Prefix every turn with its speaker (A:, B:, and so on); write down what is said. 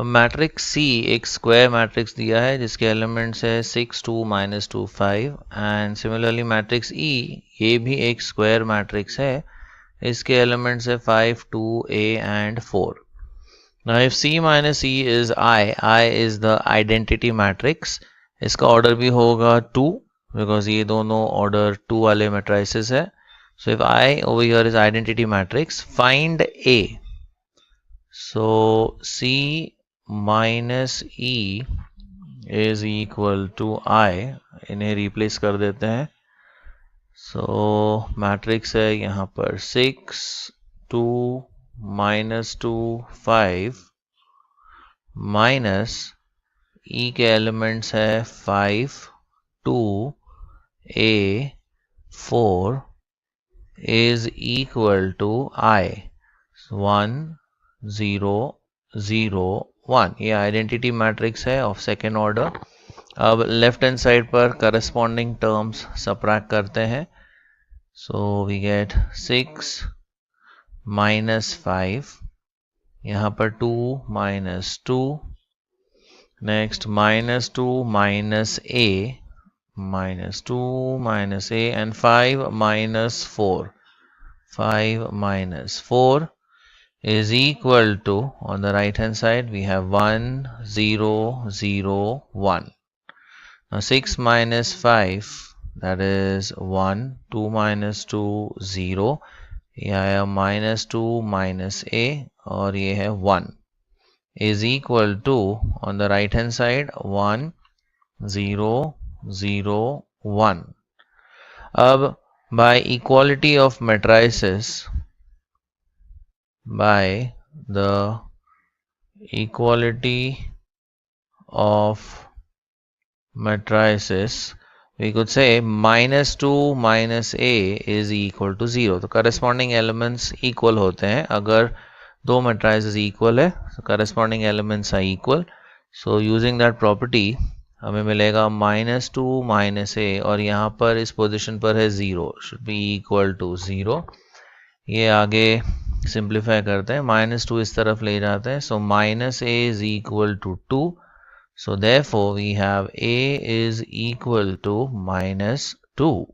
A: Matrix सी एक square matrix दिया है जिसके एलिमेंट्स है 6 2 -2 5 एंड सिमिलरली मैट्रिक्स ई ये भी एक स्क्वायर मैट्रिक्स है, इसके एलिमेंट्स है 5 2 a and 4. Now if C minus E is I is the identity matrix, इसका ऑर्डर भी होगा 2 बिकॉज ये दोनों ऑर्डर 2 वाले मैट्रिसेस है. So if I over here is identity matrix, find A. So C minus E is equal to I. इन्हें replace कर देते हैं. So मैट्रिक्स है यहाँ पर 6 2 -2 5 माइनस ई के एलिमेंट्स है 5 2 a 4 is equal to I 1 0 0 1. ये आइडेंटिटी मैट्रिक्स है ऑफ सेकेंड ऑर्डर. अब लेफ्ट हैंड साइड पर करस्पॉन्डिंग टर्म्स सबट्रैक्ट करते हैं. सो वी गेट 6 -5, यहाँ पर 2 -2, next -2 -a -2 -a and 5 -4. 5 -4 is equal to, on the right hand side we have 1 0 0 1. Now 6 minus 5, that is 1, 2 -2 0, यह है -2 -a और ये है 1, is equal to, on the right hand side 1 0 0 1. अब by equality of matrices, by the equality of matrices we could say -2 -a is equal to 0. तो corresponding elements equal होते हैं. अगर दो matrices equal है so corresponding elements are equal. So using that property हमें मिलेगा -2 -a और यहाँ पर इस पोजीशन पर है 0, should be equal to 0. ये आगे सिंप्लीफाई करते हैं, -2 इस तरफ ले जाते हैं. So -a is equal to 2. So therefore we have A is equal to -2.